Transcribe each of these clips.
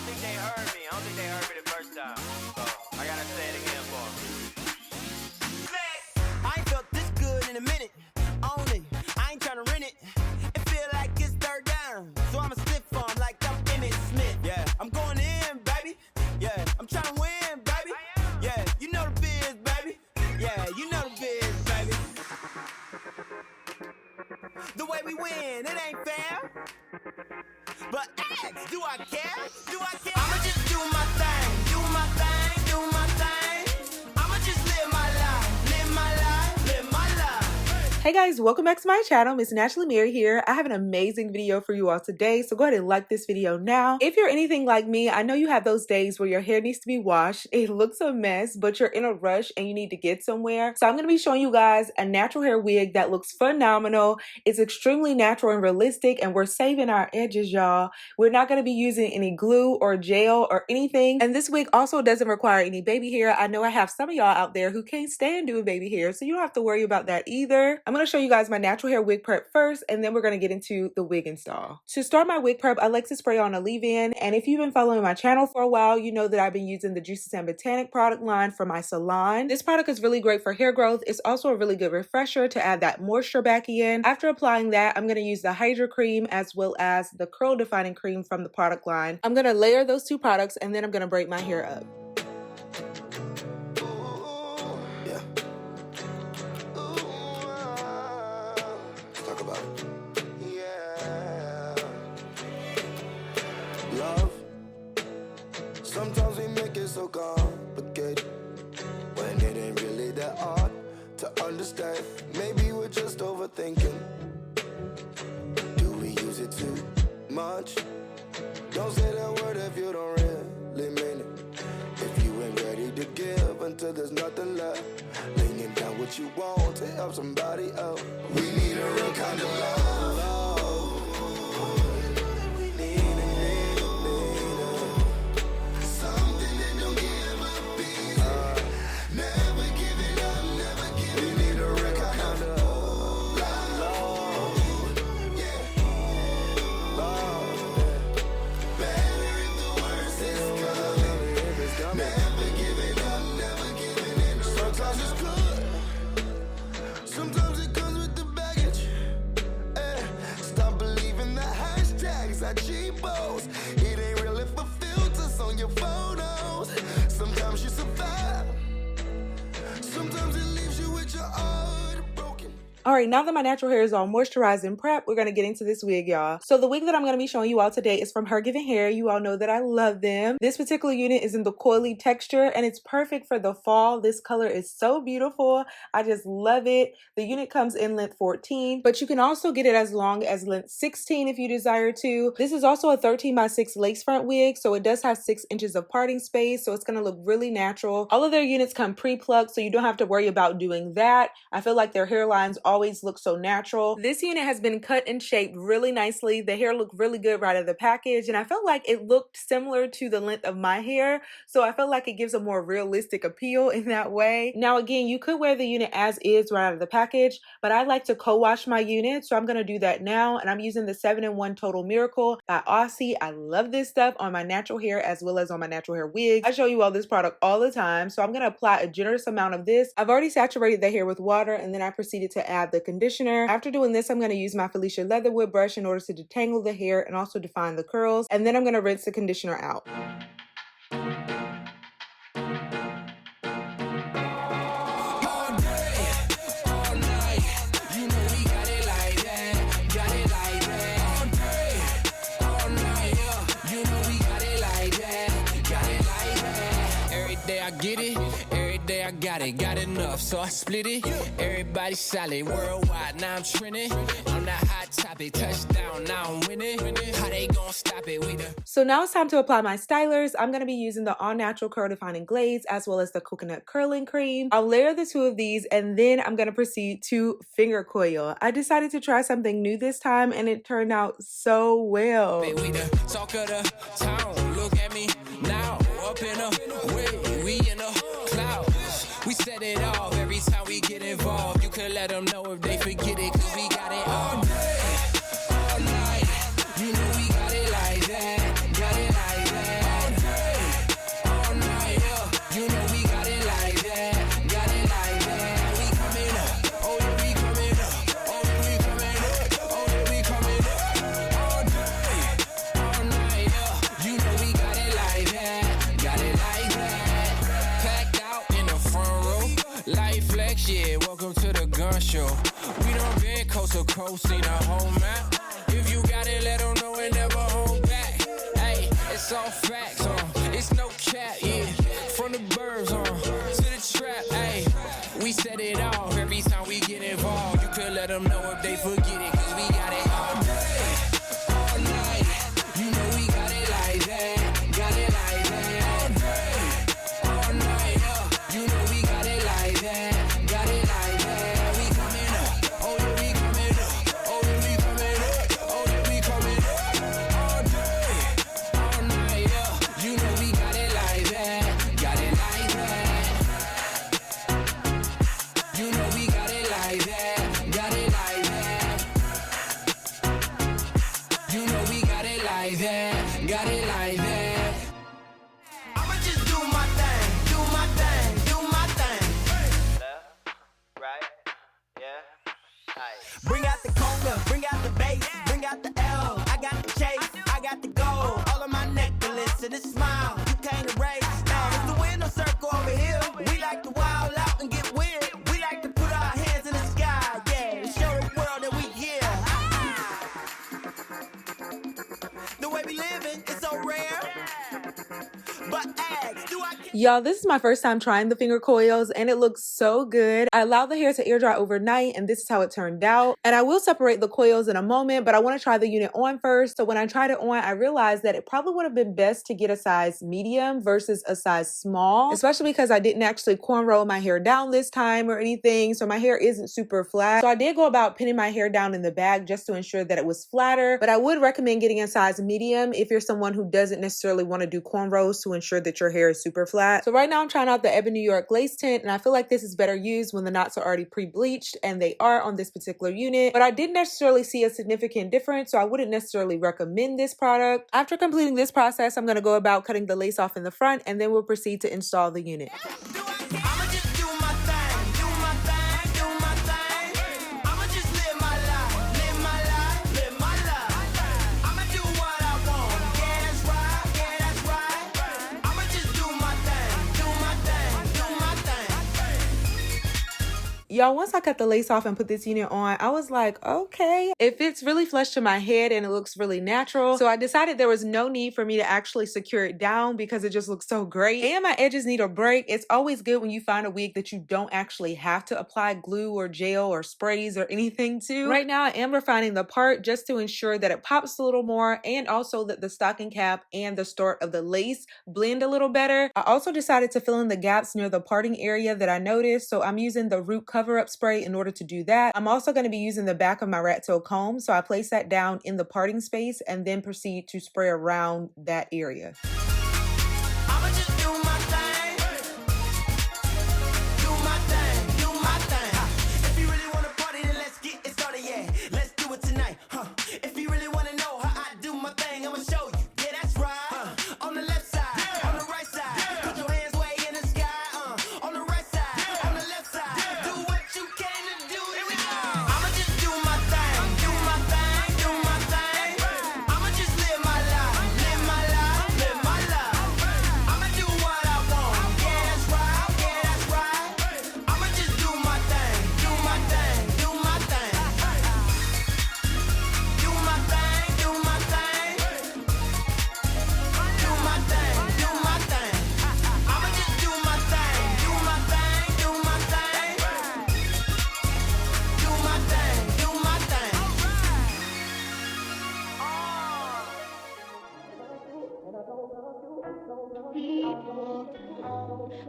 think they heard me. I don't think they heard me the first time. So I gotta say it again for them. I ain't felt this good in a minute. Own it. I ain't tryna rent it. It feel like it's third down. So I'ma slip for 'em like I'm Emmitt Smith. Yeah, I'm going in, baby. Yeah, I'm tryna win, baby. Yeah, you know the biz, baby. Yeah, you know the biz, baby. The way we win, it ain't fair. But ask, do I care? Do I care? I'ma just do my thing, do my thing, do my thing. I'ma just live my life, live my life, live my life. Hey guys, welcome back to my channel. Msnaturallymary here. I have an amazing video for you all today, so go ahead and like this video now. If you're anything like me, I know you have those days where your hair needs to be washed. It looks a mess, but you're in a rush and you need to get somewhere. So I'm going to be showing you guys a natural hair wig that looks phenomenal. It's extremely natural and realistic, and we're saving our edges, y'all. We're not going to be using any glue or gel or anything. And this wig also doesn't require any baby hair. I know I have some of y'all out there who can't stand doing baby hair, so you don't have to worry about that either. I'm going to show you guys my natural hair wig prep first, and then we're going to get into the wig install. To start my wig prep, I like to spray on a leave-in, and if you've been following my channel for a while, you know that I've been using the Juices and Botanic product line for my salon. This product is really great for hair growth. It's also a really good refresher to add that moisture back in. After applying that, I'm going to use the Hydra Cream as well as the Curl Defining Cream from the product line. I'm going to layer those two products, and then I'm going to braid my hair up. Sometimes we make it so complicated when it ain't really that hard to understand. Maybe we're just overthinking. Do we use it too much? Don't say that word if you don't really mean it. If you ain't ready to give until there's nothing left, laying down what you want to help somebody else. We need a real kind of love. It ain't really for filters on your photos. Sometimes you survive, sometimes it leaves you with your heart broken. Alright, now that my natural hair is all moisturized and prepped, we're going to get into this wig, y'all. So the wig that I'm going to be showing you all today is from HerGivenHair. You all know that I love them. This particular unit is in the coily texture, and it's perfect for the fall. This color is so beautiful. I just love it. The unit comes in length 14, but you can also get it as long as length 16 if you desire to. This is also a 13x6 lace front wig, so it does have 6 inches of parting space, so it's going to look really natural. All of their units come pre-plucked, so you don't have to worry about doing that. I feel like their hairlines always look so natural. This unit has been cut and shaped really nicely. The hair looked really good right out of the package, and I felt like it looked similar to the length of my hair, so I felt like it gives a more realistic appeal in that way. Now again, you could wear the unit as is right out of the package, but I like to co-wash my unit, so I'm going to do that now, and I'm using the 7-in-1 Total Miracle by Aussie. I love this stuff on my natural hair as well as on my natural hair wigs. I show you all this product all the time, so I'm going to apply a generous amount of this. I've already saturated the hair with water, and then I proceeded to add the conditioner. After doing this, I'm going to use my Felicia Leatherwood brush in order to detangle the hair and also define the curls, and then I'm going to rinse the conditioner out. Get it, every day I got enough, so I split it. Everybody solid, worldwide, now I'm trending. On that hot topic, touchdown, now I'm winning. How they gonna stop it? So now it's time to apply my stylers. I'm going to be using the All Natural Curl Defining Glaze as well as the Coconut Curling Cream. I'll layer the two of these, and then I'm going to proceed to finger coil. I decided to try something new this time, and it turned out so well. We the talk of the town, look at me now, up in a way, we in the clouds. We set it off every time we get involved. You could let them know if they forget it, cause we got it all day, all night. You know we got it like that, got it like that. you. We done been coast to coast, seen a whole map. If you got it, let them know and never hold back. Hey, it's all facts, it's no cap, yeah. From the burbs, to the trap, hey. We set it off every time we get involved. You could let them know if they forget it, cause we got it all day, all night. You know we got it like that, got it like that. All day, all night, you know we got it like that, got it like that. We coming up, oh yeah, we coming up, oh yeah, we coming up, oh yeah, we coming up. All day, all night, you know we got it like that, got it like that. You know we got it like that, got it like that. You know we got it like that, got it like that. I'ma just do my thing, do my thing, do my thing. Left, right, yeah, nice. Bring out the conga, bring out the bass, bring out the L. I got the chase, I got the gold. All of my necklace and a smile, you can't erase. Now it's the window circle over here. We like to wild out and get weird. We like to put our hands in the sky, yeah, and show the world that we here. The way we living is so rare. But ask, do I Y'all, this is my first time trying the finger coils and it looks so good. I allowed the hair to air dry overnight and this is how it turned out. And I will separate the coils in a moment, but I want to try the unit on first. So when I tried it on, I realized that it probably would have been best to get a size medium versus a size small, especially because I didn't actually cornrow my hair down this time or anything. So my hair isn't super flat. So I did go about pinning my hair down in the bag just to ensure that it was flatter, but I would recommend getting a size medium if you're someone who doesn't necessarily want to do cornrows to ensure that your hair is super flat. So right now I'm trying out the Ebony New York lace tint and I feel like this is better used when the knots are already pre-bleached, and they are on this particular unit, but I didn't necessarily see a significant difference, so I wouldn't necessarily recommend this product. After completing this process, I'm going to go about cutting the lace off in the front and then we'll proceed to install the unit. I'ma just do my thing, do my thing, do my thing. I'ma just live my life, live my life, live my life. I'ma do what I want, yeah that's right, yeah that's right. I'ma just do my thing, do my thing, do my thing. Y'all, once I cut the lace off and put this unit on, I was like, okay, it fits really flush to my head and it looks really natural. So I decided there was no need for me to actually secure it down because it just looks so great. And my edges need a break. It's always good when you find a wig that you don't actually have to apply glue or gel or sprays or anything to. Right now I am refining the part just to ensure that it pops a little more and also that the stocking cap and the start of the lace blend a little better. I also decided to fill in the gaps near the parting area that I noticed. So I'm using the root cover-up spray in order to do that. I'm also going to be using the back of my rat tail comb. So I place that down in the parting space and then proceed to spray around that area. I'ma just do my thing, do my thing, do my thing. If you really wanna party, then let's get it started, yeah. Let's do it tonight, If you really wanna know how I do my thing, I'ma show you, yeah that's right. On the left side, on the right side, put your hands way in the sky, on the right side, on the left side. Do what you came to do, here we go. I'ma just do my thing, do my thing, do my thing. I'ma just live my life, live my life, live my life. I'ma do what I want, yeah that's right, yeah that's right. I'ma just do my thing, do my thing, do my thing. Do my thing, do my thing. Do my thing, do my thing. I'ma just do my thing, do my thing, do my thing. Do my thing, do my thing.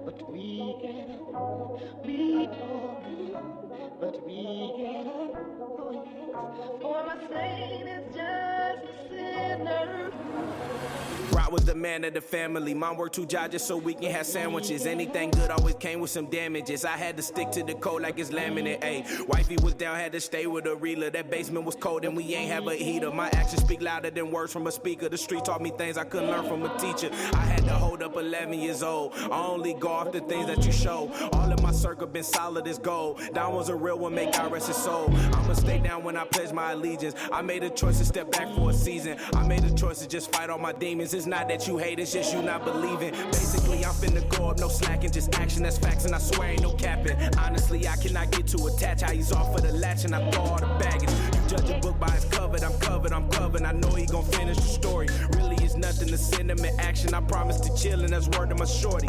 But we can, for my Satan is just a sinner. Rock was the man of the family. Mom worked 2 jobs just so we can have sandwiches. Anything good always came with some damages. I had to stick to the code like it's laminate. Ayy, wifey was down, had to stay with a reeler. That basement was cold and we ain't have a heater. My actions speak louder than words from a speaker. The street taught me things I couldn't learn from a teacher. I had to hold up 11 years old. I only go off the things that you show. All of my circle been solid as gold. Down was a real one, make God rest his soul. I'ma stay down when I pledge my allegiance. I made a choice to step back for a season. I made a choice to just fight all my demons. It's not not that you hate, it's just you not believing. Basically, I'm finna go up, no slacking, just action, that's facts, and I swear ain't no capping. Honestly, I cannot get too attached, how he's off of the latch, and I throw all the baggage. You judge a book by its cover, I'm covered, I know he gon' finish the story. Really, it's nothing to send him in action, I promise to chill, and that's word to my shorty.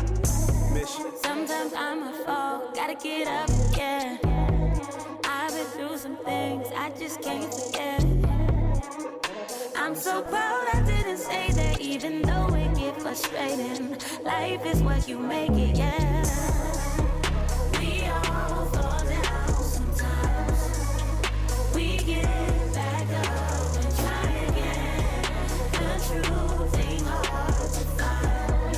Mission. Sometimes I'm a fall, gotta get up, yeah. I've been through some things I just can't forget. I'm so proud I didn't say that, even though it get frustrating. Life is what you make it, yeah. We all fall down sometimes. We get back up and try again. The truth ain't hard to find.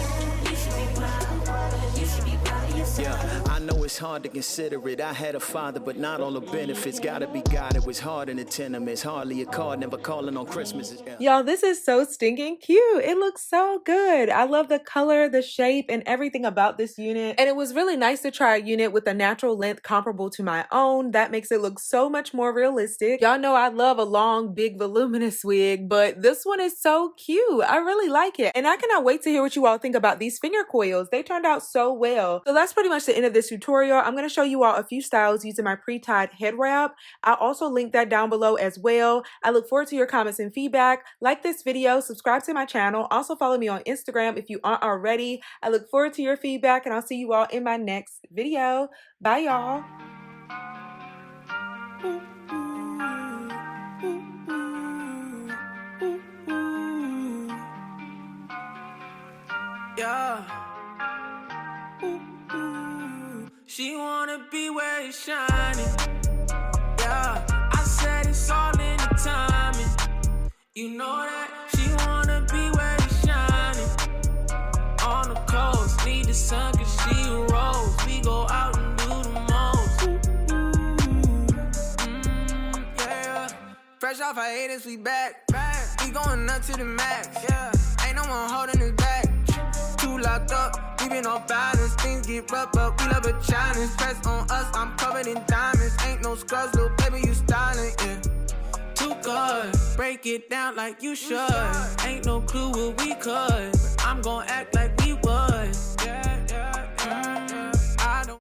You should be proud. You should be proud of yourself. Yeah, I know it's hard to consider it. I had a father, but not all the benefits. Gotta be God, it was hard in the tenements. Hardly a card, never calling on Christmas. Y'all, this is so stinking cute. It looks so good. I love the color, the shape, and everything about this unit. And it was really nice to try a unit with a natural length comparable to my own. That makes it look so much more realistic. Y'all know I love a long, big, voluminous wig, but this one is so cute. I really like it. And I cannot wait to hear what you all think about these finger coils. They turned out so well. So that's pretty much the end of this tutorial. I'm going to show you all a few styles using my pre-tied head wrap. I'll also link that down below as well. I look forward to your comments and feedback. Like this video, subscribe to my channel. Also follow me on Instagram if you aren't already. I look forward to your feedback, and I'll see you all in my next video. Bye, y'all. Yeah. She wanna be where it's shining. Yeah, I said it's all in the timing. You know that she wanna be where it's shining. On the coast, need the sun 'cause she a rose. We go out and do the most. Yeah. Fresh off hiatus, we back. We going up to the max. Yeah, ain't no one holding us back. Two locked up, we been off balance. Things get rough, but we love a challenge. Press on us, I'm covered in diamonds. Ain't no scrubs, little baby, you styling, yeah. Too good, break it down like you should. Ain't no clue what we could, but I'm gon' act like we would.